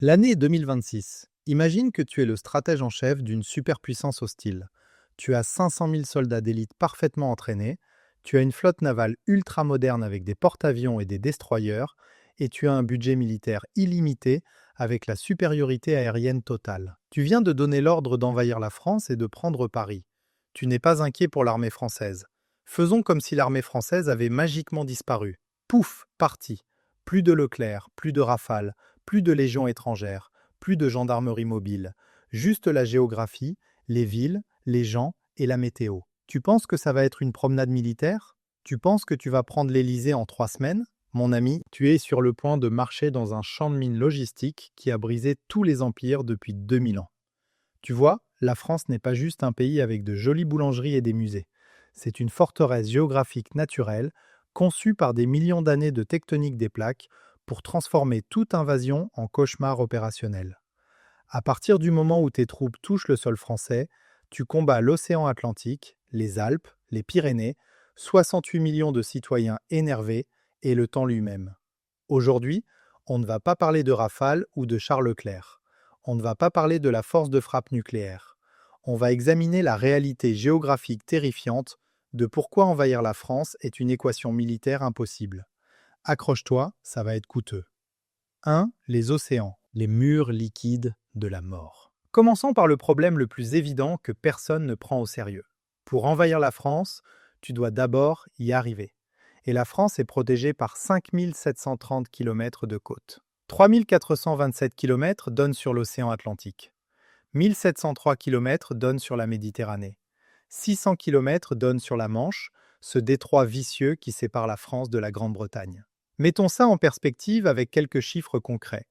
L'année est 2026. Imagine que tu es le stratège en chef d'une superpuissance hostile. Tu as 500 000 soldats d'élite parfaitement entraînés, tu as une flotte navale ultra moderne avec des porte-avions et des destroyers, et tu as un budget militaire illimité avec la supériorité aérienne totale. Tu viens de donner l'ordre d'envahir la France et de prendre Paris. Tu n'es pas inquiet pour l'armée française. Faisons comme si l'armée française avait magiquement disparu. Pouf, parti. Plus de Leclerc, plus de Rafale, plus de légions étrangères, plus de gendarmerie mobile, juste la géographie, les villes, les gens et la météo. Tu penses que ça va être une promenade militaire? Tu penses que tu vas prendre l'Élysée en 3 semaines? Mon ami, tu es sur le point de marcher dans un champ de mines logistique qui a brisé tous les empires depuis 2000 ans. Tu vois, la France n'est pas juste un pays avec de jolies boulangeries et des musées. C'est une forteresse géographique naturelle, conçue par des millions d'années de tectonique des plaques pour transformer toute invasion en cauchemar opérationnel. À partir du moment où tes troupes touchent le sol français, tu combats l'océan Atlantique, les Alpes, les Pyrénées, 68 millions de citoyens énervés et le temps lui-même. Aujourd'hui, on ne va pas parler de Rafale ou de Charles Leclerc. On ne va pas parler de la force de frappe nucléaire. On va examiner la réalité géographique terrifiante de pourquoi envahir la France est une équation militaire impossible. Accroche-toi, ça va être coûteux. 1. Les océans, les murs liquides de la mort. Commençons par le problème le plus évident que personne ne prend au sérieux. Pour envahir la France, tu dois d'abord y arriver. Et la France est protégée par 5730 km de côte. 3427 km donnent sur l'océan Atlantique. 1703 km donnent sur la Méditerranée. 600 km donnent sur la Manche, ce détroit vicieux qui sépare la France de la Grande-Bretagne. Mettons ça en perspective avec quelques chiffres concrets.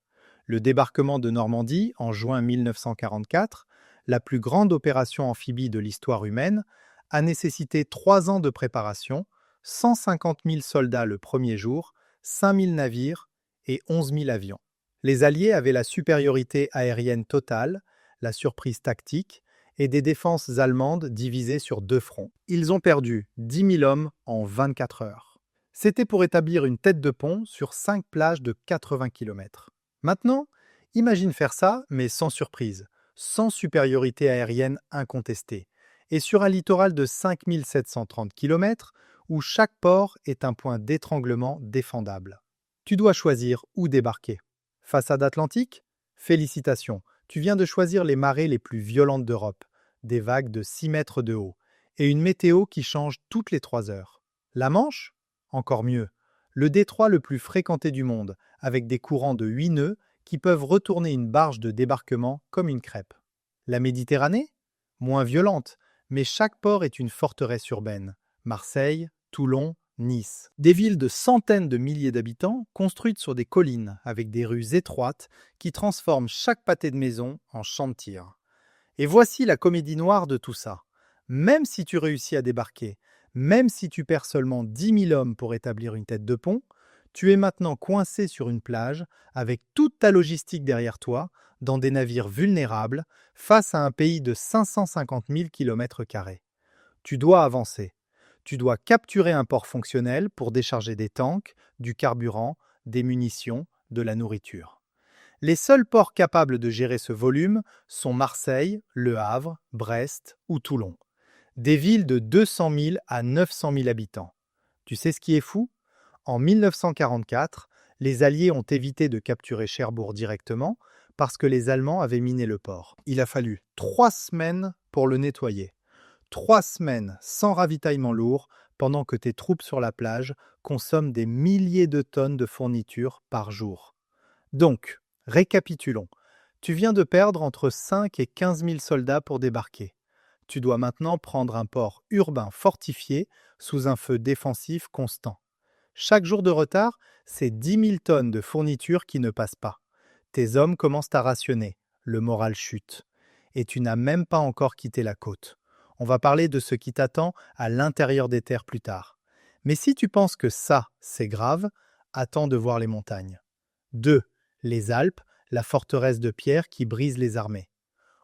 Le débarquement de Normandie en juin 1944, la plus grande opération amphibie de l'histoire humaine, a nécessité 3 ans de préparation, 150 000 soldats le premier jour, 5 000 navires et 11 000 avions. Les Alliés avaient la supériorité aérienne totale, la surprise tactique et des défenses allemandes divisées sur 2 fronts. Ils ont perdu 10 000 hommes en 24 heures. C'était pour établir une tête de pont sur 5 plages de 80 km. Maintenant, imagine faire ça, mais sans surprise, sans supériorité aérienne incontestée, et sur un littoral de 5 730 km où chaque port est un point d'étranglement défendable. Tu dois choisir où débarquer. Façade atlantique? Félicitations, tu viens de choisir les marées les plus violentes d'Europe, des vagues de 6 mètres de haut, et une météo qui change toutes les 3 heures. La Manche? Encore mieux, le détroit le plus fréquenté du monde, avec des courants de 8 nœuds qui peuvent retourner une barge de débarquement comme une crêpe. La Méditerranée? Moins violente, mais chaque port est une forteresse urbaine. Marseille, Toulon, Nice. Des villes de centaines de milliers d'habitants construites sur des collines avec des rues étroites qui transforment chaque pâté de maison en champ de tir. Et voici la comédie noire de tout ça. Même si tu réussis à débarquer, même si tu perds seulement 10 000 hommes pour établir une tête de pont, tu es maintenant coincé sur une plage avec toute ta logistique derrière toi, dans des navires vulnérables, face à un pays de 550 000 km². Tu dois avancer. Tu dois capturer un port fonctionnel pour décharger des tanks, du carburant, des munitions, de la nourriture. Les seuls ports capables de gérer ce volume sont Marseille, Le Havre, Brest ou Toulon. Des villes de 200 000 à 900 000 habitants. Tu sais ce qui est fou? En 1944, les Alliés ont évité de capturer Cherbourg directement parce que les Allemands avaient miné le port. Il a fallu 3 semaines pour le nettoyer. 3 semaines sans ravitaillement lourd pendant que tes troupes sur la plage consomment des milliers de tonnes de fournitures par jour. Donc, récapitulons. Tu viens de perdre entre 5 et 15 000 soldats pour débarquer. Tu dois maintenant prendre un port urbain fortifié sous un feu défensif constant. Chaque jour de retard, c'est 10 000 tonnes de fournitures qui ne passent pas. Tes hommes commencent à rationner, le moral chute. Et tu n'as même pas encore quitté la côte. On va parler de ce qui t'attend à l'intérieur des terres plus tard. Mais si tu penses que ça, c'est grave, attends de voir les montagnes. 2. Les Alpes, la forteresse de pierre qui brise les armées.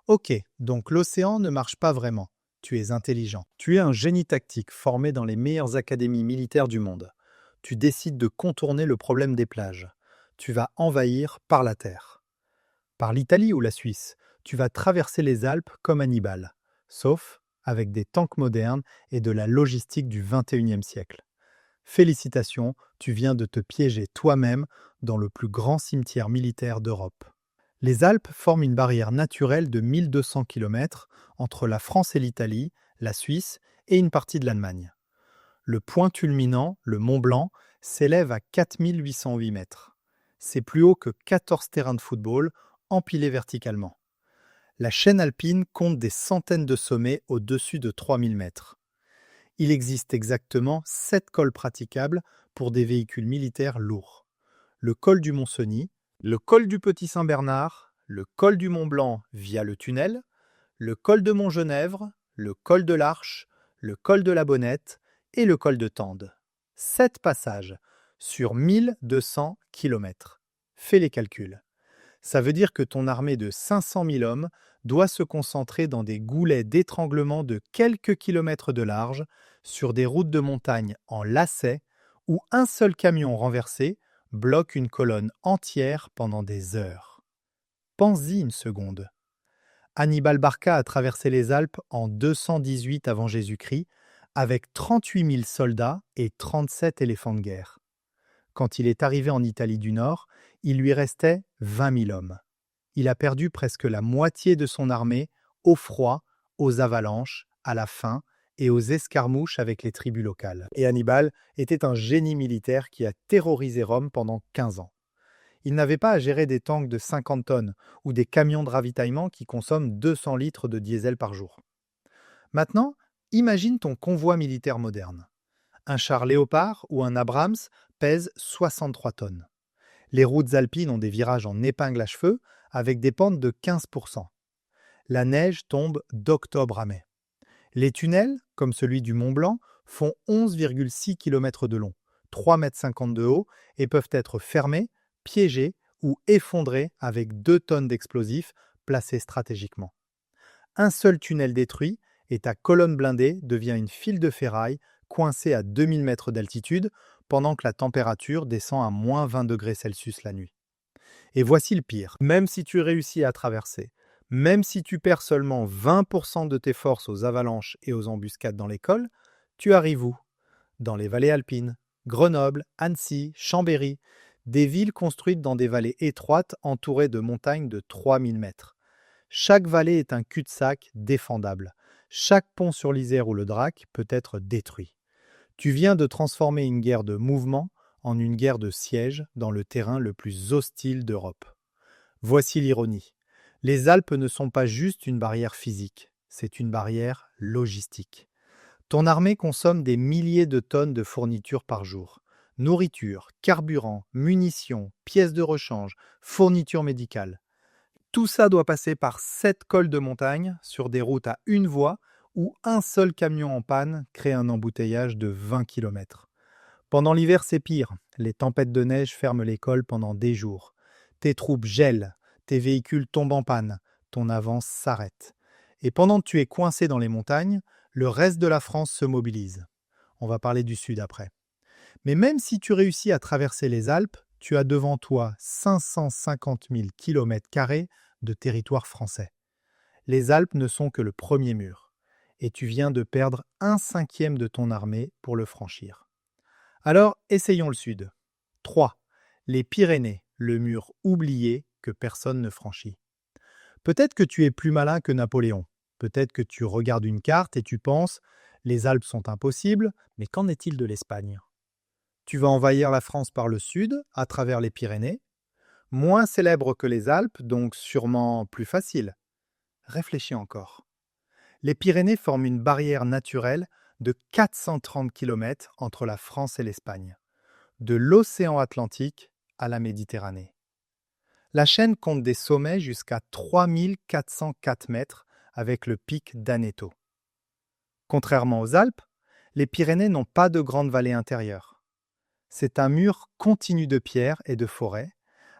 Ok, donc l'océan ne marche pas vraiment. Tu es intelligent. Tu es un génie tactique formé dans les meilleures académies militaires du monde. Tu décides de contourner le problème des plages. Tu vas envahir par la terre. par l'Italie ou la Suisse, tu vas traverser les Alpes comme Hannibal, sauf avec des tanks modernes et de la logistique du 21e siècle. Félicitations, tu viens de te piéger toi-même dans le plus grand cimetière militaire d'Europe. Les Alpes forment une barrière naturelle de 1200 km entre la France et l'Italie, la Suisse et une partie de l'Allemagne. Le point culminant, le Mont Blanc, s'élève à 4808 mètres. C'est plus haut que 14 terrains de football empilés verticalement. La chaîne alpine compte des centaines de sommets au-dessus de 3000 mètres. Il existe exactement 7 cols praticables pour des véhicules militaires lourds. Le col du Mont-Cenis, le col du Petit-Saint-Bernard, le col du Mont-Blanc via le tunnel, le col de Montgenèvre, le col de l'Arche, le col de la Bonnette et le col de Tende. 7 passages sur 1200 km. Fais les calculs. Ça veut dire que ton armée de 500 000 hommes doit se concentrer dans des goulets d'étranglement de quelques kilomètres de large, sur des routes de montagne en lacets, où un seul camion renversé bloque une colonne entière pendant des heures. Pense-y une seconde. Hannibal Barca a traversé les Alpes en 218 avant Jésus-Christ avec 38 000 soldats et 37 éléphants de guerre. Quand il est arrivé en Italie du Nord, il lui restait 20 000 hommes. Il a perdu presque la moitié de son armée au froid, aux avalanches, à la faim et aux escarmouches avec les tribus locales. Et Hannibal était un génie militaire qui a terrorisé Rome pendant 15 ans. Il n'avait pas à gérer des tanks de 50 tonnes ou des camions de ravitaillement qui consomment 200 litres de diesel par jour. Maintenant, imagine ton convoi militaire moderne. Un char Léopard ou un Abrams pèse 63 tonnes. Les routes alpines ont des virages en épingle à cheveux avec des pentes de 15%. La neige tombe d'octobre à mai. Les tunnels, comme celui du Mont Blanc, font 11,6 km de long, 3,50 m de haut et peuvent être fermés, piégés ou effondrés avec 2 tonnes d'explosifs placés stratégiquement. Un seul tunnel détruit et ta colonne blindée devient une file de ferraille coincée à 2000 mètres d'altitude pendant que la température descend à moins 20 degrés Celsius la nuit. Et voici le pire, même si tu réussis à traverser, même si tu perds seulement 20% de tes forces aux avalanches et aux embuscades dans les cols, tu arrives où? Dans les vallées alpines, Grenoble, Annecy, Chambéry, des villes construites dans des vallées étroites entourées de montagnes de 3000 mètres. Chaque vallée est un cul-de-sac défendable. Chaque pont sur l'Isère ou le Drac peut être détruit. Tu viens de transformer une guerre de mouvement en une guerre de siège dans le terrain le plus hostile d'Europe. Voici l'ironie. Les Alpes ne sont pas juste une barrière physique, c'est une barrière logistique. Ton armée consomme des milliers de tonnes de fournitures par jour. Nourriture, carburant, munitions, pièces de rechange, fournitures médicales. Tout ça doit passer par 7 cols de montagne sur des routes à une voie où un seul camion en panne crée un embouteillage de 20 km. Pendant l'hiver, c'est pire. Les tempêtes de neige ferment les cols pendant des jours. Tes troupes gèlent, tes véhicules tombent en panne, ton avance s'arrête. Et pendant que tu es coincé dans les montagnes, le reste de la France se mobilise. On va parler du sud après. Mais même si tu réussis à traverser les Alpes, tu as devant toi 550 000 km² de territoire français. Les Alpes ne sont que le premier mur, et tu viens de perdre 1/5 de ton armée pour le franchir. Alors, essayons le sud. 3. Les Pyrénées, le mur oublié que personne ne franchit. Peut-être que tu es plus malin que Napoléon. Peut-être que tu regardes une carte et tu penses « les Alpes sont impossibles, mais qu'en est-il de l'Espagne ?» Tu vas envahir la France par le sud, à travers les Pyrénées. Moins célèbre que les Alpes, donc sûrement plus facile. Réfléchis encore. Les Pyrénées forment une barrière naturelle de 430 km entre la France et l'Espagne, de l'océan Atlantique à la Méditerranée. La chaîne compte des sommets jusqu'à 3404 mètres avec le pic d'Aneto. Contrairement aux Alpes, les Pyrénées n'ont pas de grandes vallées intérieures. C'est un mur continu de pierres et de forêts,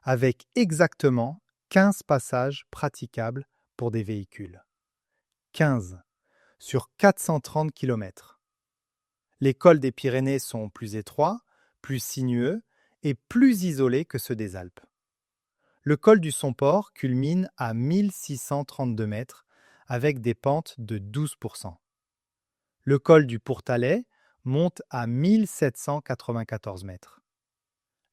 avec exactement 15 passages praticables pour des véhicules. 15 sur 430 km. Les cols des Pyrénées sont plus étroits, plus sinueux et plus isolés que ceux des Alpes. Le col du Somport culmine à 1632 mètres avec des pentes de 12%. Le col du Pourtalais monte à 1794 mètres.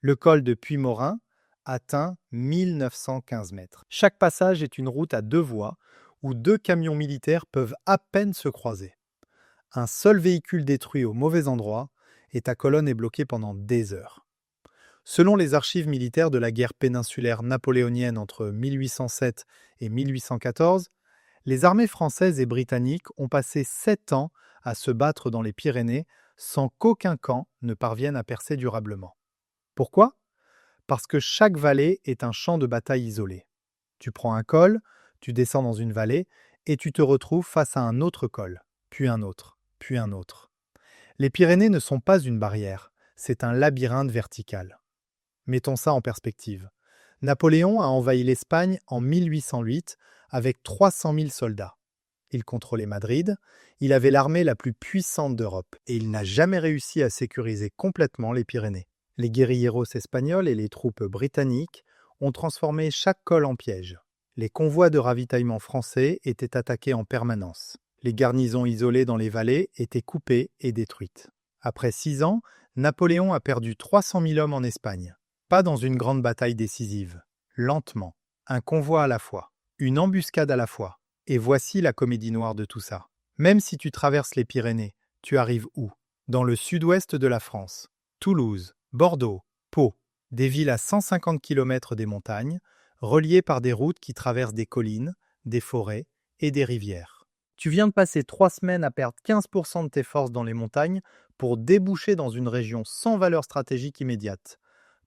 Le col de Puymorin atteint 1915 mètres. Chaque passage est une route à deux voies où deux camions militaires peuvent à peine se croiser. Un seul véhicule détruit au mauvais endroit et ta colonne est bloquée pendant des heures. Selon les archives militaires de la guerre péninsulaire napoléonienne entre 1807 et 1814, les armées françaises et britanniques ont passé 7 ans à se battre dans les Pyrénées sans qu'aucun camp ne parvienne à percer durablement. Pourquoi ? Parce que chaque vallée est un champ de bataille isolé. Tu prends un col, tu descends dans une vallée et tu te retrouves face à un autre col, puis un autre, puis un autre. Les Pyrénées ne sont pas une barrière, c'est un labyrinthe vertical. Mettons ça en perspective. Napoléon a envahi l'Espagne en 1808 avec 300 000 soldats. Il contrôlait Madrid, il avait l'armée la plus puissante d'Europe et il n'a jamais réussi à sécuriser complètement les Pyrénées. Les guérilleros espagnols et les troupes britanniques ont transformé chaque col en piège. Les convois de ravitaillement français étaient attaqués en permanence. Les garnisons isolées dans les vallées étaient coupées et détruites. Après 6 ans, Napoléon a perdu 300 000 hommes en Espagne. Pas dans une grande bataille décisive, lentement, un convoi à la fois, une embuscade à la fois. Et voici la comédie noire de tout ça. Même si tu traverses les Pyrénées, tu arrives où ? Dans le sud-ouest de la France. Toulouse, Bordeaux, Pau, des villes à 150 km des montagnes, reliées par des routes qui traversent des collines, des forêts et des rivières. Tu viens de passer 3 semaines à perdre 15% de tes forces dans les montagnes pour déboucher dans une région sans valeur stratégique immédiate.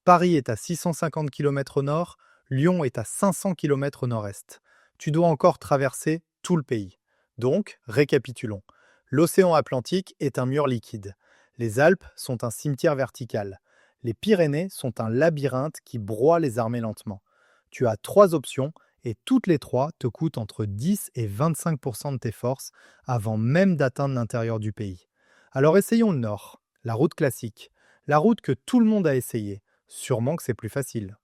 Paris est à 650 km au nord, Lyon est à 500 km au nord-est. Tu dois encore traverser tout le pays. Donc, récapitulons. L'océan Atlantique est un mur liquide. Les Alpes sont un cimetière vertical. Les Pyrénées sont un labyrinthe qui broie les armées lentement. Tu as 3 options et toutes les 3 te coûtent entre 10 et 25% de tes forces avant même d'atteindre l'intérieur du pays. Alors essayons le nord, la route classique, la route que tout le monde a essayée. Sûrement que c'est plus facile.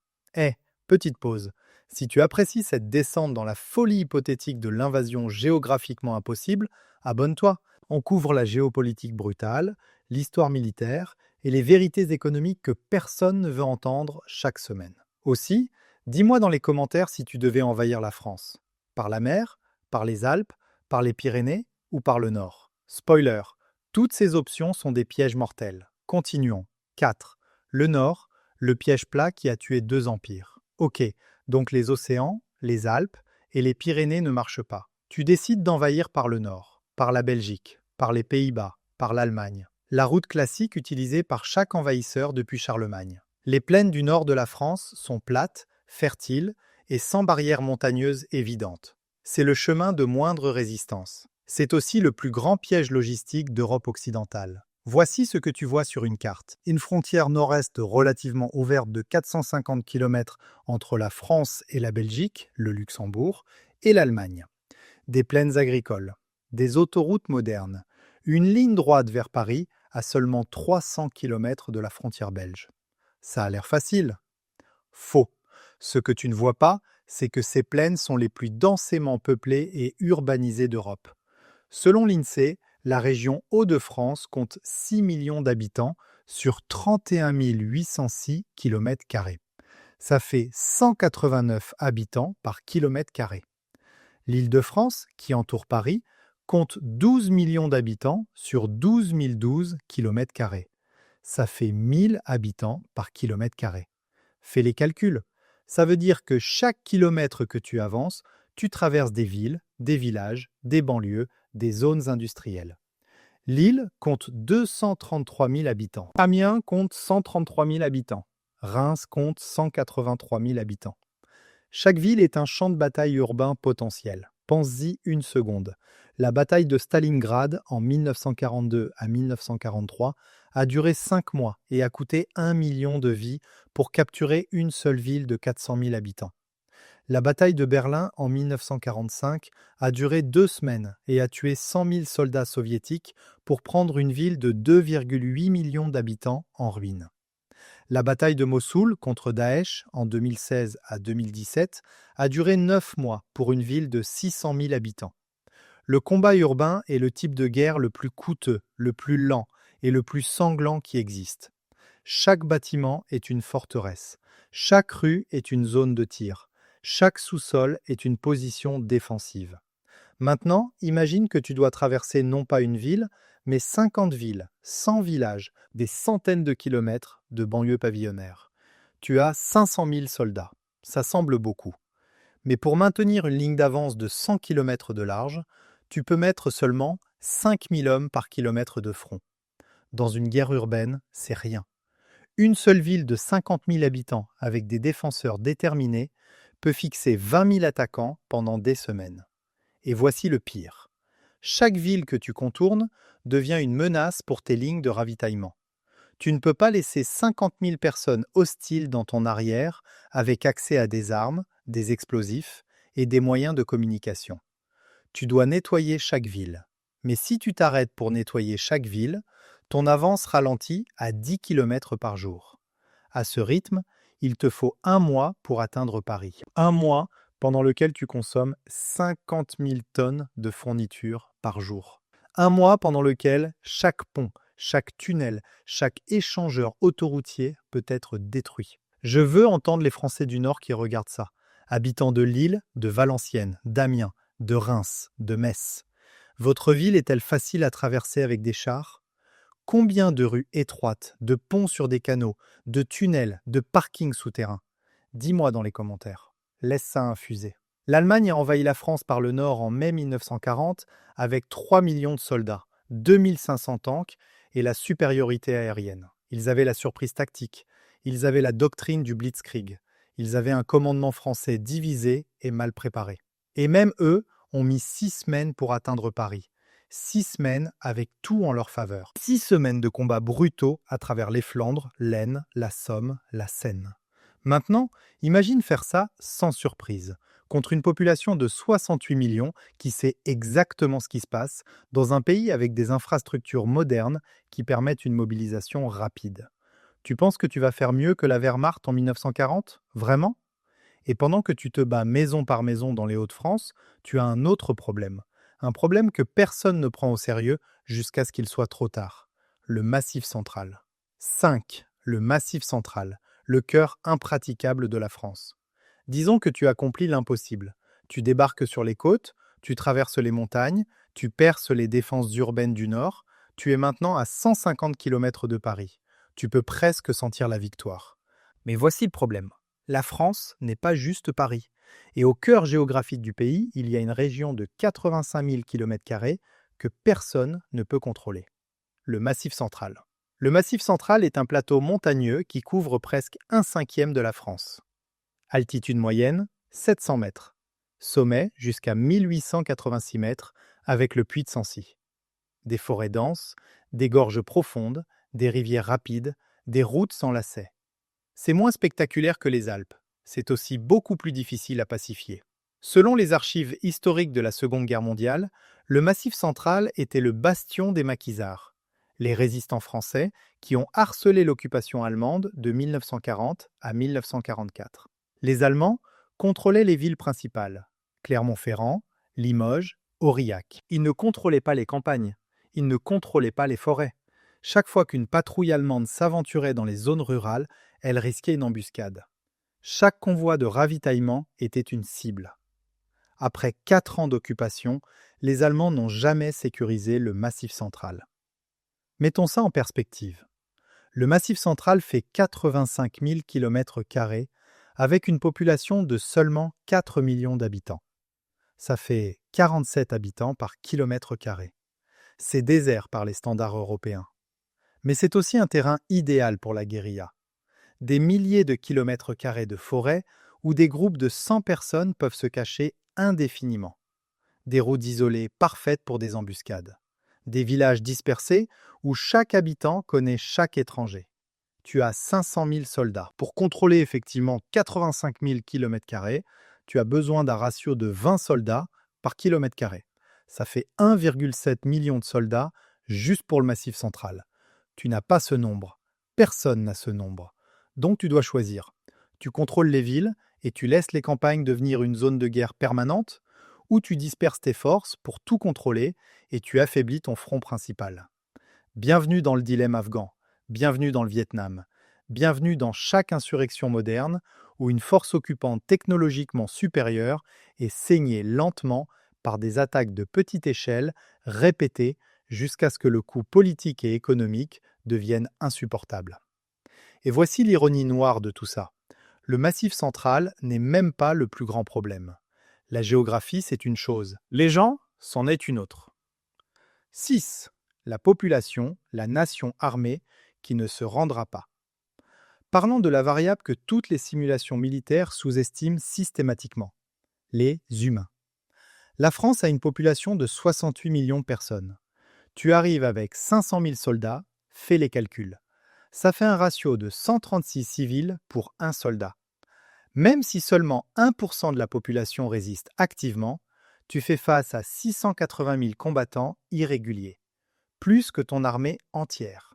Petite pause. Si tu apprécies cette descente dans la folie hypothétique de l'invasion géographiquement impossible, abonne-toi. On couvre la géopolitique brutale, l'histoire militaire et les vérités économiques que personne ne veut entendre chaque semaine. Aussi, dis-moi dans les commentaires si tu devais envahir la France. Par la mer, par les Alpes, par les Pyrénées ou par le Nord. Spoiler, toutes ces options sont des pièges mortels. Continuons. 4. Le Nord, le piège plat qui a tué 2 empires. Ok, donc les océans, les Alpes et les Pyrénées ne marchent pas. Tu décides d'envahir par le nord, par la Belgique, par les Pays-Bas, par l'Allemagne. La route classique utilisée par chaque envahisseur depuis Charlemagne. Les plaines du nord de la France sont plates, fertiles et sans barrières montagneuses évidentes. C'est le chemin de moindre résistance. C'est aussi le plus grand piège logistique d'Europe occidentale. Voici ce que tu vois sur une carte. Une frontière nord-est relativement ouverte de 450 km entre la France et la Belgique, le Luxembourg, et l'Allemagne. Des plaines agricoles, des autoroutes modernes, une ligne droite vers Paris à seulement 300 km de la frontière belge. Ça a l'air facile. Faux. Ce que tu ne vois pas, c'est que ces plaines sont les plus densément peuplées et urbanisées d'Europe. Selon l'INSEE, la région Hauts-de-France compte 6 millions d'habitants sur 31 806 km². Ça fait 189 habitants par kilomètre carré. L'Île-de-France, qui entoure Paris, compte 12 millions d'habitants sur 12 012 km². Ça fait 1000 habitants par kilomètre carré. Fais les calculs. Ça veut dire que chaque kilomètre que tu avances, tu traverses des villes, des villages, des banlieues, des zones industrielles. Lille compte 233 000 habitants. Amiens compte 133 000 habitants. Reims compte 183 000 habitants. Chaque ville est un champ de bataille urbain potentiel. Pense-y une seconde. La bataille de Stalingrad en 1942 à 1943 a duré 5 mois et a coûté 1 million de vies pour capturer une seule ville de 400 000 habitants. La bataille de Berlin en 1945 a duré 2 semaines et a tué 100 000 soldats soviétiques pour prendre une ville de 2,8 millions d'habitants en ruine. La bataille de Mossoul contre Daesh en 2016 à 2017 a duré 9 mois pour une ville de 600 000 habitants. Le combat urbain est le type de guerre le plus coûteux, le plus lent et le plus sanglant qui existe. Chaque bâtiment est une forteresse. Chaque rue est une zone de tir. Chaque sous-sol est une position défensive. Maintenant, imagine que tu dois traverser non pas une ville, mais 50 villes, 100 villages, des centaines de kilomètres de banlieues pavillonnaires. Tu as 500 000 soldats. Ça semble beaucoup. Mais pour maintenir une ligne d'avance de 100 kilomètres de large, tu peux mettre seulement 5 000 hommes par kilomètre de front. Dans une guerre urbaine, c'est rien. Une seule ville de 50 000 habitants avec des défenseurs déterminés peut fixer 20 000 attaquants pendant des semaines. Et voici le pire. Chaque ville que tu contournes devient une menace pour tes lignes de ravitaillement. Tu ne peux pas laisser 50 000 personnes hostiles dans ton arrière avec accès à des armes, des explosifs et des moyens de communication. Tu dois nettoyer chaque ville. Mais si tu t'arrêtes pour nettoyer chaque ville, ton avance ralentit à 10 km par jour. À ce rythme, il te faut 1 mois pour atteindre Paris. 1 mois pendant lequel tu consommes 50 000 tonnes de fournitures par jour. 1 mois pendant lequel chaque pont, chaque tunnel, chaque échangeur autoroutier peut être détruit. Je veux entendre les Français du Nord qui regardent ça. Habitants de Lille, de Valenciennes, d'Amiens, de Reims, de Metz. Votre ville est-elle facile à traverser avec des chars? Combien de rues étroites, de ponts sur des canaux, de tunnels, de parkings souterrains? Dis-moi dans les commentaires. Laisse ça infuser. L'Allemagne a envahi la France par le nord en mai 1940 avec 3 millions de soldats, 2500 tanks et la supériorité aérienne. Ils avaient la surprise tactique, ils avaient la doctrine du Blitzkrieg, ils avaient un commandement français divisé et mal préparé. Et même eux ont mis 6 semaines pour atteindre Paris. 6 semaines avec tout en leur faveur. 6 semaines de combats brutaux à travers les Flandres, l'Aisne, la Somme, la Seine. Maintenant, imagine faire ça sans surprise, contre une population de 68 millions qui sait exactement ce qui se passe, dans un pays avec des infrastructures modernes qui permettent une mobilisation rapide. Tu penses que tu vas faire mieux que la Wehrmacht en 1940? Vraiment? Et pendant que tu te bats maison par maison dans les Hauts-de-France, tu as un autre problème. Un problème que personne ne prend au sérieux jusqu'à ce qu'il soit trop tard. Le Massif central. 5. Le Massif central. Le cœur impraticable de la France. Disons que tu accomplis l'impossible. Tu débarques sur les côtes, tu traverses les montagnes, tu perces les défenses urbaines du Nord, tu es maintenant à 150 km de Paris. Tu peux presque sentir la victoire. Mais voici le problème. La France n'est pas juste Paris. Et au cœur géographique du pays, il y a une région de 85 000 km² que personne ne peut contrôler. Le Massif central. Le Massif central est un plateau montagneux qui couvre presque 1/5 de la France. Altitude moyenne, 700 mètres. Sommet jusqu'à 1886 mètres avec le puits de Sancy. Des forêts denses, des gorges profondes, des rivières rapides, des routes sans lacets. C'est moins spectaculaire que les Alpes. C'est aussi beaucoup plus difficile à pacifier. Selon les archives historiques de la Seconde Guerre mondiale, le Massif central était le bastion des maquisards, les résistants français qui ont harcelé l'occupation allemande de 1940 à 1944. Les Allemands contrôlaient les villes principales, Clermont-Ferrand, Limoges, Aurillac. Ils ne contrôlaient pas les campagnes, ils ne contrôlaient pas les forêts. Chaque fois qu'une patrouille allemande s'aventurait dans les zones rurales, elle risquait une embuscade. Chaque convoi de ravitaillement était une cible. Après 4 ans d'occupation, les Allemands n'ont jamais sécurisé le Massif central. Mettons ça en perspective. Le Massif central fait 85 000 km² avec une population de seulement 4 millions d'habitants. Ça fait 47 habitants par kilomètre carré. C'est désert par les standards européens. Mais c'est aussi un terrain idéal pour la guérilla. Des milliers de kilomètres carrés de forêt où des groupes de 100 personnes peuvent se cacher indéfiniment. Des routes isolées parfaites pour des embuscades. Des villages dispersés où chaque habitant connaît chaque étranger. Tu as 500 000 soldats. Pour contrôler effectivement 85 000 km², tu as besoin d'un ratio de 20 soldats par kilomètre carré. Ça fait 1,7 million de soldats juste pour le Massif central. Tu n'as pas ce nombre. Personne n'a ce nombre. Donc tu dois choisir. Tu contrôles les villes et tu laisses les campagnes devenir une zone de guerre permanente, ou tu disperses tes forces pour tout contrôler et tu affaiblis ton front principal. Bienvenue dans le dilemme afghan, bienvenue dans le Vietnam, bienvenue dans chaque insurrection moderne où une force occupante technologiquement supérieure est saignée lentement par des attaques de petite échelle répétées jusqu'à ce que le coût politique et économique devienne insupportable. Et voici l'ironie noire de tout ça. Le Massif central n'est même pas le plus grand problème. La géographie, c'est une chose. Les gens, c'en est une autre. 6. La population, la nation armée, qui ne se rendra pas. Parlons de la variable que toutes les simulations militaires sous-estiment systématiquement. Les humains. La France a une population de 68 millions de personnes. Tu arrives avec 500 000 soldats, fais les calculs. Ça fait un ratio de 136 civils pour un soldat. Même si seulement 1% de la population résiste activement, tu fais face à 680 000 combattants irréguliers, plus que ton armée entière.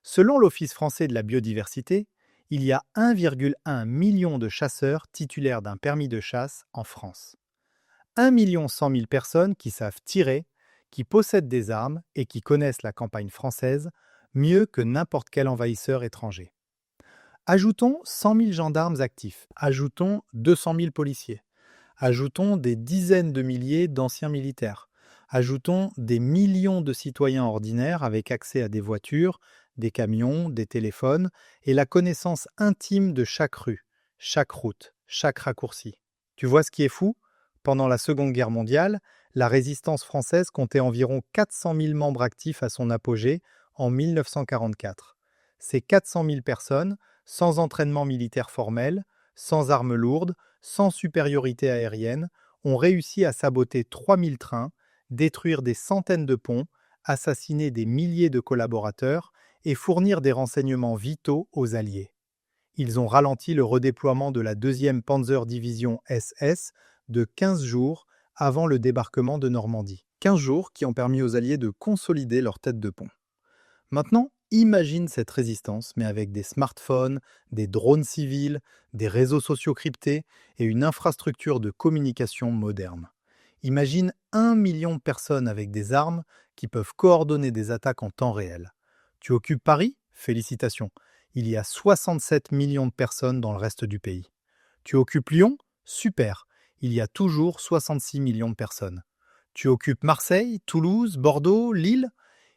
Selon l'Office français de la biodiversité, il y a 1,1 million de chasseurs titulaires d'un permis de chasse en France. 1 100 000 personnes qui savent tirer, qui possèdent des armes et qui connaissent la campagne française mieux que n'importe quel envahisseur étranger. Ajoutons 100 000 gendarmes actifs, ajoutons 200 000 policiers, ajoutons des dizaines de milliers d'anciens militaires, ajoutons des millions de citoyens ordinaires avec accès à des voitures, des camions, des téléphones et la connaissance intime de chaque rue, chaque route, chaque raccourci. Tu vois ce qui est fou ? Pendant la Seconde Guerre mondiale, la résistance française comptait environ 400 000 membres actifs à son apogée en 1944. Ces 400 000 personnes, sans entraînement militaire formel, sans armes lourdes, sans supériorité aérienne, ont réussi à saboter 3000 trains, détruire des centaines de ponts, assassiner des milliers de collaborateurs et fournir des renseignements vitaux aux Alliés. Ils ont ralenti le redéploiement de la 2e Panzer-Division SS de 15 jours avant le débarquement de Normandie. 15 jours qui ont permis aux Alliés de consolider leur tête de pont. Maintenant, imagine cette résistance, mais avec des smartphones, des drones civils, des réseaux sociaux cryptés et une infrastructure de communication moderne. Imagine 1 million de personnes avec des armes qui peuvent coordonner des attaques en temps réel. Tu occupes Paris ? Félicitations. Il y a 67 millions de personnes dans le reste du pays. Tu occupes Lyon ? Super. Il y a toujours 66 millions de personnes. Tu occupes Marseille, Toulouse, Bordeaux, Lille ?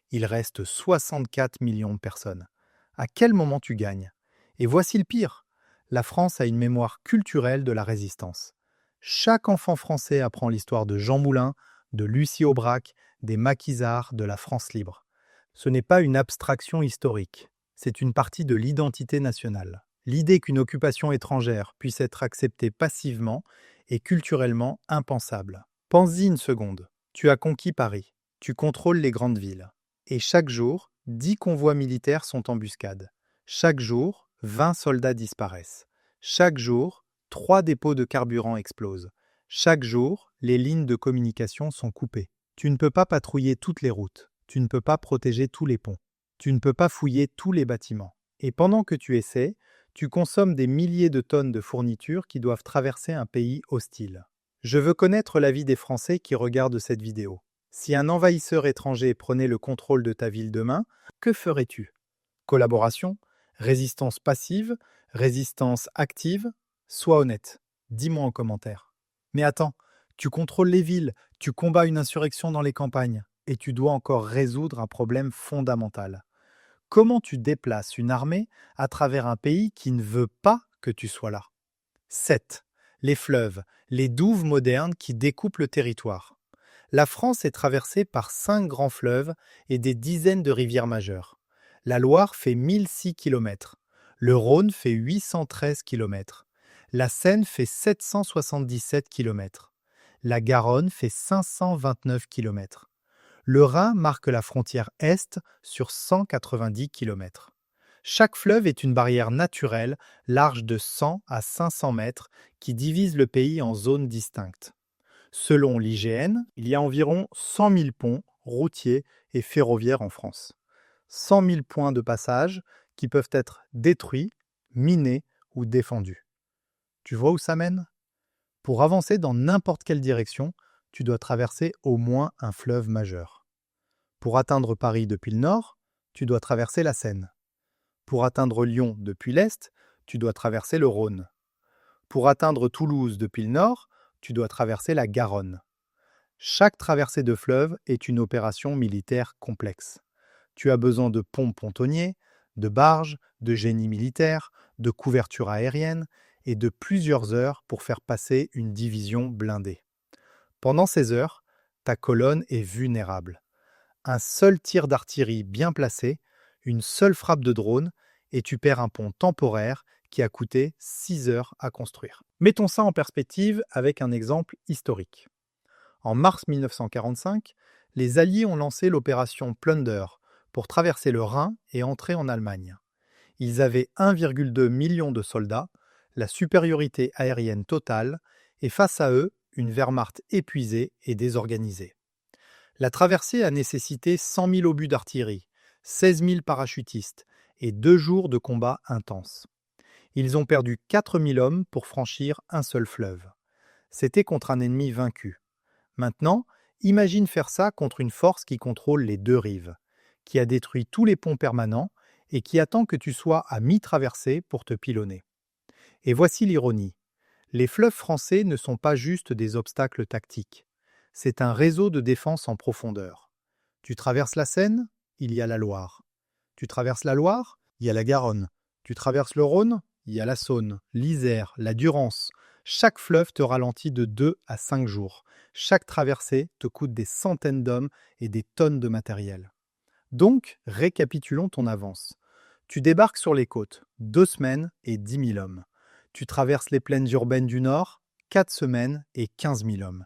Il reste 64 millions de personnes. À quel moment tu gagnes ? Et voici le pire. La France a une mémoire culturelle de la résistance. Chaque enfant français apprend l'histoire de Jean Moulin, de Lucie Aubrac, des maquisards, de la France libre. Ce n'est pas une abstraction historique, c'est une partie de l'identité nationale. L'idée qu'une occupation étrangère puisse être acceptée passivement est culturellement impensable. Pense-y une seconde. Tu as conquis Paris, tu contrôles les grandes villes. Et chaque jour, 10 convois militaires sont en embuscade. Chaque jour, 20 soldats disparaissent. Chaque jour, 3 dépôts de carburant explosent. Chaque jour, les lignes de communication sont coupées. Tu ne peux pas patrouiller toutes les routes. Tu ne peux pas protéger tous les ponts. Tu ne peux pas fouiller tous les bâtiments. Et pendant que tu essaies, tu consommes des milliers de tonnes de fournitures qui doivent traverser un pays hostile. Je veux connaître l'avis des Français qui regardent cette vidéo. Si un envahisseur étranger prenait le contrôle de ta ville demain, que ferais-tu ? Collaboration ? Résistance passive ? Résistance active ? Sois honnête. Dis-moi en commentaire. Mais attends, tu contrôles les villes, tu combats une insurrection dans les campagnes, et tu dois encore résoudre un problème fondamental. Comment tu déplaces une armée à travers un pays qui ne veut pas que tu sois là ? 7. Les fleuves, les douves modernes qui découpent le territoire. La France est traversée par 5 grands fleuves et des dizaines de rivières majeures. La Loire fait 1006 km. Le Rhône fait 813 km. La Seine fait 777 km. La Garonne fait 529 km. Le Rhin marque la frontière Est sur 190 km. Chaque fleuve est une barrière naturelle large de 100 à 500 mètres qui divise le pays en zones distinctes. Selon l'IGN, il y a environ 100 000 ponts routiers et ferroviaires en France. 100 000 points de passage qui peuvent être détruits, minée ou défendue. Tu vois où ça mène? Pour avancer dans n'importe quelle direction, tu dois traverser au moins un fleuve majeur. Pour atteindre Paris depuis le nord, tu dois traverser la Seine. Pour atteindre Lyon depuis l'est, tu dois traverser le Rhône. Pour atteindre Toulouse depuis le nord, tu dois traverser la Garonne. Chaque traversée de fleuve est une opération militaire complexe. Tu as besoin de ponts pontonniers, de barges, de génie militaire, de couverture aérienne et de plusieurs heures pour faire passer une division blindée. Pendant ces heures, ta colonne est vulnérable. Un seul tir d'artillerie bien placé, une seule frappe de drone, et tu perds un pont temporaire qui a coûté 6 heures à construire. Mettons ça en perspective avec un exemple historique. En mars 1945, les Alliés ont lancé l'opération Plunder pour traverser le Rhin et entrer en Allemagne. Ils avaient 1,2 million de soldats, la supériorité aérienne totale, et face à eux, une Wehrmacht épuisée et désorganisée. La traversée a nécessité 100 000 obus d'artillerie, 16 000 parachutistes et 2 jours de combats intenses. Ils ont perdu 4 000 hommes pour franchir un seul fleuve. C'était contre un ennemi vaincu. Maintenant, imagine faire ça contre une force qui contrôle les deux rives, qui a détruit tous les ponts permanents et qui attend que tu sois à mi-traversée pour te pilonner. Et voici l'ironie. Les fleuves français ne sont pas juste des obstacles tactiques. C'est un réseau de défense en profondeur. Tu traverses la Seine, il y a la Loire. Tu traverses la Loire, il y a la Garonne. Tu traverses le Rhône, il y a la Saône, l'Isère, la Durance. Chaque fleuve te ralentit de 2 à 5 jours. Chaque traversée te coûte des centaines d'hommes et des tonnes de matériel. Donc, récapitulons ton avance. Tu débarques sur les côtes, 2 semaines et 10 000 hommes. Tu traverses les plaines urbaines du Nord, 4 semaines et 15 000 hommes.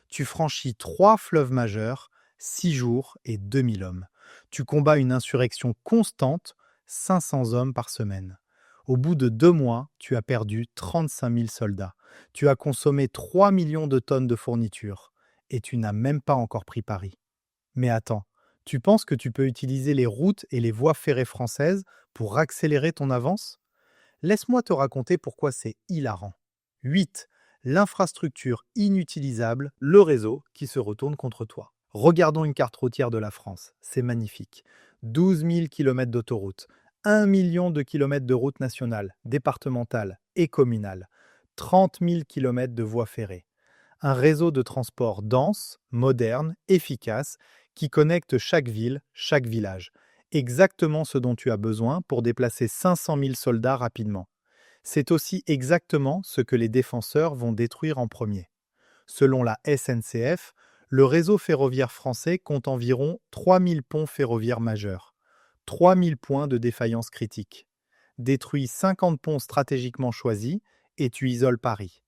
Tu franchis 3 fleuves majeurs, 6 jours et 2 000 hommes. Tu combats une insurrection constante, 500 hommes par semaine. Au bout de 2 mois, tu as perdu 35 000 soldats. Tu as consommé 3 millions de tonnes de fournitures. Et tu n'as même pas encore pris Paris. Mais attends, tu penses que tu peux utiliser les routes et les voies ferrées françaises pour accélérer ton avance? Laisse-moi te raconter pourquoi c'est hilarant. 8. L'infrastructure inutilisable, le réseau qui se retourne contre toi. Regardons une carte routière de la France, c'est magnifique. 12 000 km d'autoroutes, 1 million de kilomètres de routes nationales, départementales et communales, 30 000 km de voies ferrées. Un réseau de transport dense, moderne, efficace, qui connecte chaque ville, chaque village. Exactement ce dont tu as besoin pour déplacer 500 000 soldats rapidement. C'est aussi exactement ce que les défenseurs vont détruire en premier. Selon la SNCF, le réseau ferroviaire français compte environ 3 000 ponts ferroviaires majeurs, 3 000 points de défaillance critique. Détruis 50 ponts stratégiquement choisis et tu isoles Paris.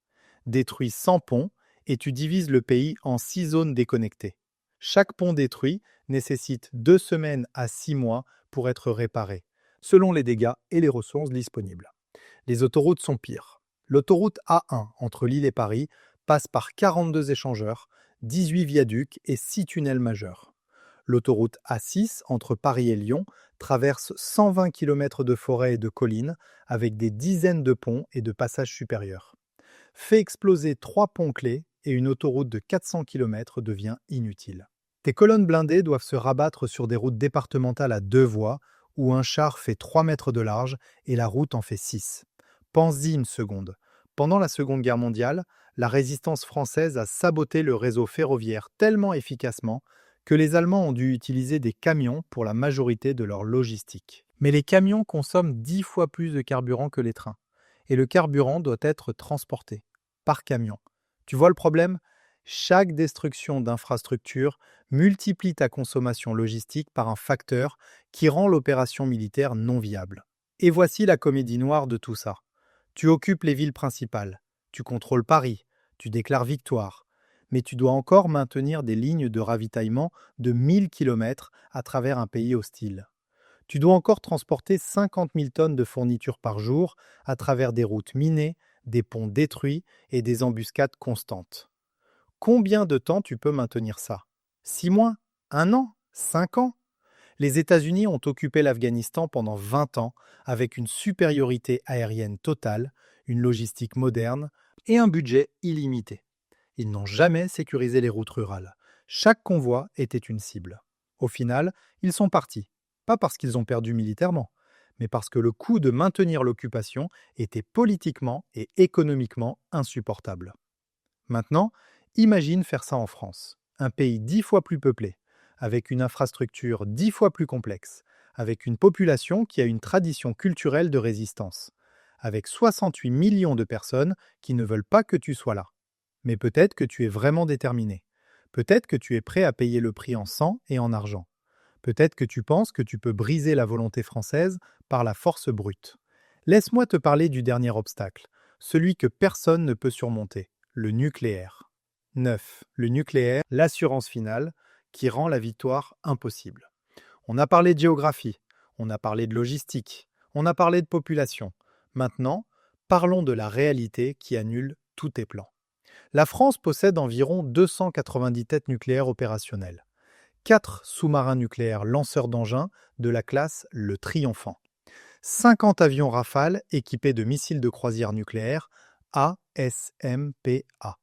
Détruis 100 ponts et tu divises le pays en 6 zones déconnectées. Chaque pont détruit nécessite 2 semaines à 6 mois pour être réparé, selon les dégâts et les ressources disponibles. Les autoroutes sont pires. L'autoroute A1 entre Lille et Paris passe par 42 échangeurs, 18 viaducs et 6 tunnels majeurs. L'autoroute A6 entre Paris et Lyon traverse 120 km de forêts et de collines avec des dizaines de ponts et de passages supérieurs. Fait exploser 3 ponts clés et une autoroute de 400 km devient inutile. Tes colonnes blindées doivent se rabattre sur des routes départementales à 2 voies où un char fait 3 mètres de large et la route en fait 6. Pense-y une seconde. Pendant la Seconde Guerre mondiale, la résistance française a saboté le réseau ferroviaire tellement efficacement que les Allemands ont dû utiliser des camions pour la majorité de leur logistique. Mais les camions consomment 10 fois plus de carburant que les trains. Et le carburant doit être transporté par camion. Tu vois le problème? Chaque destruction d'infrastructure multiplie ta consommation logistique par un facteur qui rend l'opération militaire non viable. Et voici la comédie noire de tout ça. Tu occupes les villes principales, tu contrôles Paris, tu déclares victoire, mais tu dois encore maintenir des lignes de ravitaillement de 1000 km à travers un pays hostile. Tu dois encore transporter 50 000 tonnes de fournitures par jour à travers des routes minées, des ponts détruits et des embuscades constantes. Combien de temps tu peux maintenir ça? 6 mois? 1 an? 5 ans? Les États-Unis ont occupé l'Afghanistan pendant 20 ans avec une supériorité aérienne totale, une logistique moderne et un budget illimité. Ils n'ont jamais sécurisé les routes rurales. Chaque convoi était une cible. Au final, ils sont partis. Pas parce qu'ils ont perdu militairement, mais parce que le coût de maintenir l'occupation était politiquement et économiquement insupportable. Maintenant, imagine faire ça en France, un pays 10 fois plus peuplé, avec une infrastructure 10 fois plus complexe, avec une population qui a une tradition culturelle de résistance, avec 68 millions de personnes qui ne veulent pas que tu sois là. Mais peut-être que tu es vraiment déterminé. Peut-être que tu es prêt à payer le prix en sang et en argent. Peut-être que tu penses que tu peux briser la volonté française par la force brute. Laisse-moi te parler du dernier obstacle, celui que personne ne peut surmonter, le nucléaire. 9. Le nucléaire, l'assurance finale, qui rend la victoire impossible. On a parlé de géographie, on a parlé de logistique, on a parlé de population. Maintenant, parlons de la réalité qui annule tous tes plans. La France possède environ 290 têtes nucléaires opérationnelles. 4 sous-marins nucléaires lanceurs d'engins de la classe Le Triomphant. 50 avions Rafale équipés de missiles de croisière nucléaires ASMPA.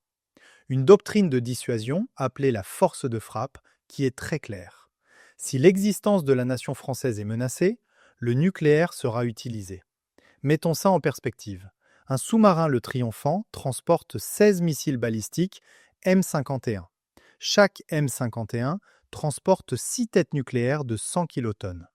Une doctrine de dissuasion appelée la force de frappe qui est très claire. Si l'existence de la nation française est menacée, le nucléaire sera utilisé. Mettons ça en perspective. Un sous-marin Le Triomphant transporte 16 missiles balistiques M51. Chaque M51 transporte 6 têtes nucléaires de 100 kilotonnes.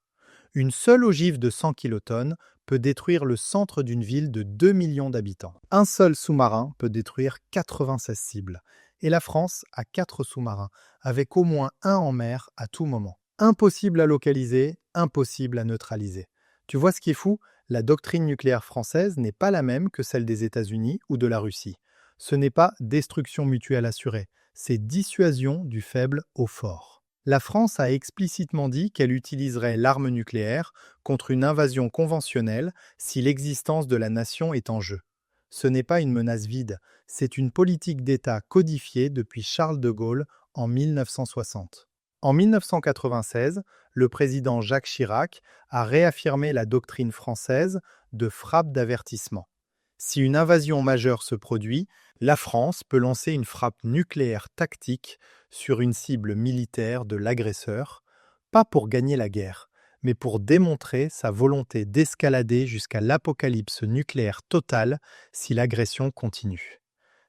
Une seule ogive de 100 kilotonnes peut détruire le centre d'une ville de 2 millions d'habitants. Un seul sous-marin peut détruire 96 cibles. Et la France a 4 sous-marins, avec au moins un en mer à tout moment. Impossible à localiser, impossible à neutraliser. Tu vois ce qui est fou? La doctrine nucléaire française n'est pas la même que celle des États-Unis ou de la Russie. Ce n'est pas destruction mutuelle assurée, c'est dissuasion du faible au fort. La France a explicitement dit qu'elle utiliserait l'arme nucléaire contre une invasion conventionnelle si l'existence de la nation est en jeu. Ce n'est pas une menace vide, c'est une politique d'État codifiée depuis Charles de Gaulle en 1960. En 1996, le président Jacques Chirac a réaffirmé la doctrine française de frappe d'avertissement. Si une invasion majeure se produit, la France peut lancer une frappe nucléaire tactique sur une cible militaire de l'agresseur, pas pour gagner la guerre, mais pour démontrer sa volonté d'escalader jusqu'à l'apocalypse nucléaire totale si l'agression continue.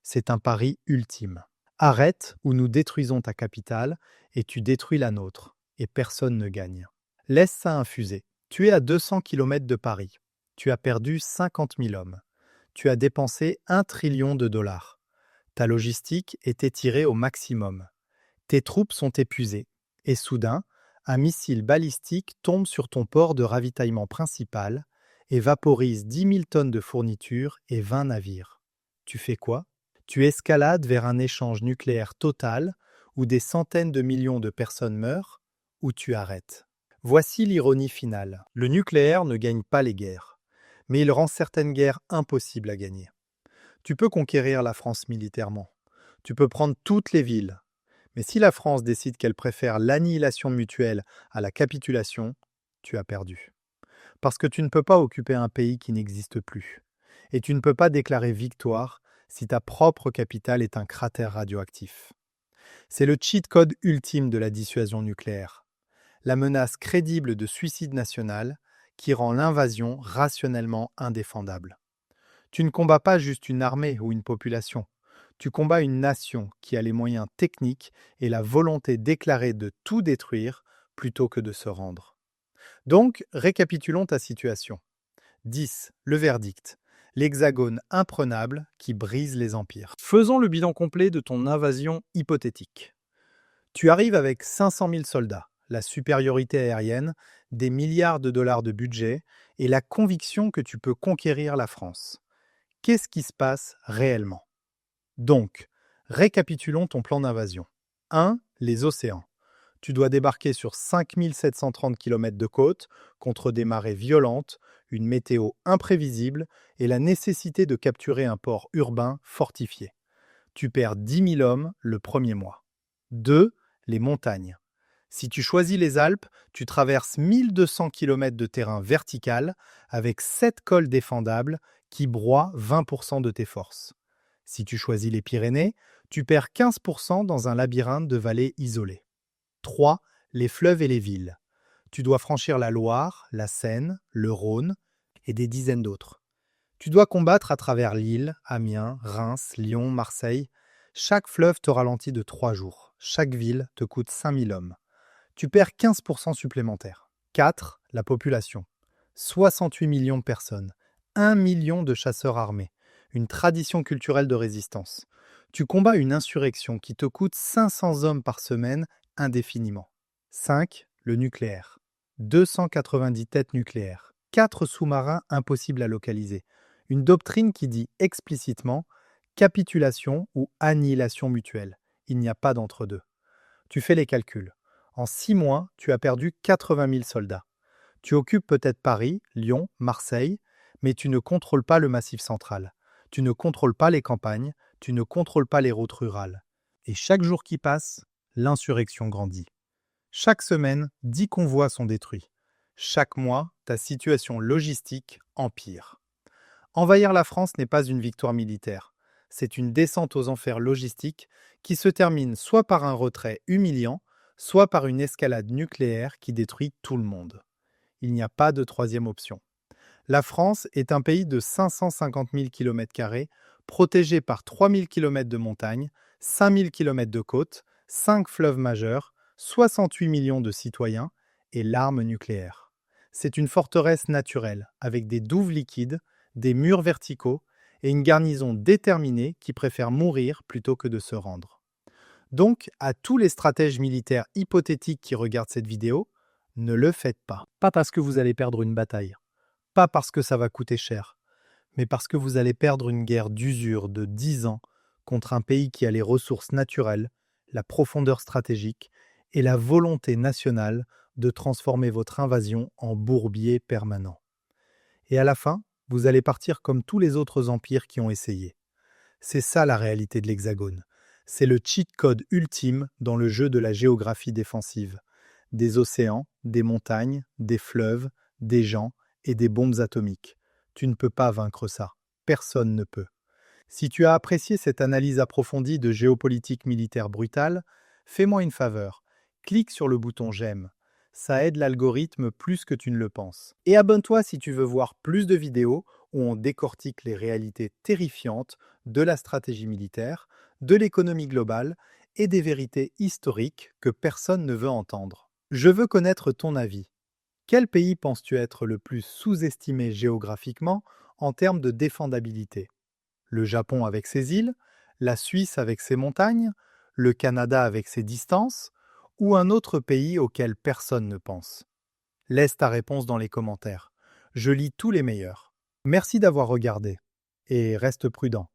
C'est un pari ultime. Arrête ou nous détruisons ta capitale et tu détruis la nôtre, et personne ne gagne. Laisse ça infuser. Tu es à 200 km de Paris. Tu as perdu 50 000 hommes. Tu as dépensé 1 trillion de dollars. Ta logistique est étirée au maximum. Tes troupes sont épuisées. Et soudain, un missile balistique tombe sur ton port de ravitaillement principal et vaporise 10 000 tonnes de fournitures et 20 navires. Tu fais quoi? Tu escalades vers un échange nucléaire total où des centaines de millions de personnes meurent, ou tu arrêtes. Voici l'ironie finale. Le nucléaire ne gagne pas les guerres, mais il rend certaines guerres impossibles à gagner. Tu peux conquérir la France militairement. Tu peux prendre toutes les villes. Mais si la France décide qu'elle préfère l'annihilation mutuelle à la capitulation, tu as perdu. Parce que tu ne peux pas occuper un pays qui n'existe plus. Et tu ne peux pas déclarer victoire si ta propre capitale est un cratère radioactif. C'est le cheat code ultime de la dissuasion nucléaire. La menace crédible de suicide national qui rend l'invasion rationnellement indéfendable. Tu ne combats pas juste une armée ou une population. Tu combats une nation qui a les moyens techniques et la volonté déclarée de tout détruire plutôt que de se rendre. Donc, récapitulons ta situation. 10. Le verdict. L'hexagone imprenable qui brise les empires. Faisons le bilan complet de ton invasion hypothétique. Tu arrives avec 500 000 soldats, la supériorité aérienne, des milliards de dollars de budget et la conviction que tu peux conquérir la France. Qu'est-ce qui se passe réellement? Donc, récapitulons ton plan d'invasion. 1. Les océans. Tu dois débarquer sur 5730 km de côte contre des marées violentes, une météo imprévisible et la nécessité de capturer un port urbain fortifié. Tu perds 10 000 hommes le premier mois. 2. Les montagnes. Si tu choisis les Alpes, tu traverses 1200 km de terrain vertical avec 7 cols défendables qui broient 20% de tes forces. Si tu choisis les Pyrénées, tu perds 15% dans un labyrinthe de vallées isolées. 3. Les fleuves et les villes. Tu dois franchir la Loire, la Seine, le Rhône et des dizaines d'autres. Tu dois combattre à travers Lille, Amiens, Reims, Lyon, Marseille. Chaque fleuve te ralentit de 3 jours. Chaque ville te coûte 5000 hommes. Tu perds 15% supplémentaires. 4. La population. 68 millions de personnes. 1 million de chasseurs armés. Une tradition culturelle de résistance. Tu combats une insurrection qui te coûte 500 hommes par semaine indéfiniment. 5. Le nucléaire. 290 têtes nucléaires. 4 sous-marins impossibles à localiser. Une doctrine qui dit explicitement capitulation ou annihilation mutuelle. Il n'y a pas d'entre-deux. Tu fais les calculs. En 6 mois, tu as perdu 80 000 soldats. Tu occupes peut-être Paris, Lyon, Marseille, mais tu ne contrôles pas le Massif central. Tu ne contrôles pas les campagnes, tu ne contrôles pas les routes rurales. Et chaque jour qui passe, l'insurrection grandit. Chaque semaine, 10 convois sont détruits. Chaque mois, ta situation logistique empire. Envahir la France n'est pas une victoire militaire. C'est une descente aux enfers logistiques qui se termine soit par un retrait humiliant, soit par une escalade nucléaire qui détruit tout le monde. Il n'y a pas de troisième option. La France est un pays de 550 000 km², protégé par 3 000 km de montagnes, 5 000 km de côtes, 5 fleuves majeurs, 68 millions de citoyens et l'arme nucléaire. C'est une forteresse naturelle, avec des douves liquides, des murs verticaux et une garnison déterminée qui préfère mourir plutôt que de se rendre. Donc, à tous les stratèges militaires hypothétiques qui regardent cette vidéo, ne le faites pas. Pas parce que vous allez perdre une bataille, pas parce que ça va coûter cher, mais parce que vous allez perdre une guerre d'usure de 10 ans contre un pays qui a les ressources naturelles, la profondeur stratégique et la volonté nationale de transformer votre invasion en bourbier permanent. Et à la fin, vous allez partir comme tous les autres empires qui ont essayé. C'est ça la réalité de l'Hexagone. C'est le cheat code ultime dans le jeu de la géographie défensive. Des océans, des montagnes, des fleuves, des gens et des bombes atomiques. Tu ne peux pas vaincre ça. Personne ne peut. Si tu as apprécié cette analyse approfondie de géopolitique militaire brutale, fais-moi une faveur. Clique sur le bouton j'aime. Ça aide l'algorithme plus que tu ne le penses. Et abonne-toi si tu veux voir plus de vidéos où on décortique les réalités terrifiantes de la stratégie militaire, de l'économie globale et des vérités historiques que personne ne veut entendre. Je veux connaître ton avis. Quel pays penses-tu être le plus sous-estimé géographiquement en termes de défendabilité? Le Japon avec ses îles, la Suisse avec ses montagnes, le Canada avec ses distances, ou un autre pays auquel personne ne pense? Laisse ta réponse dans les commentaires. Je lis tous les meilleurs. Merci d'avoir regardé et reste prudent.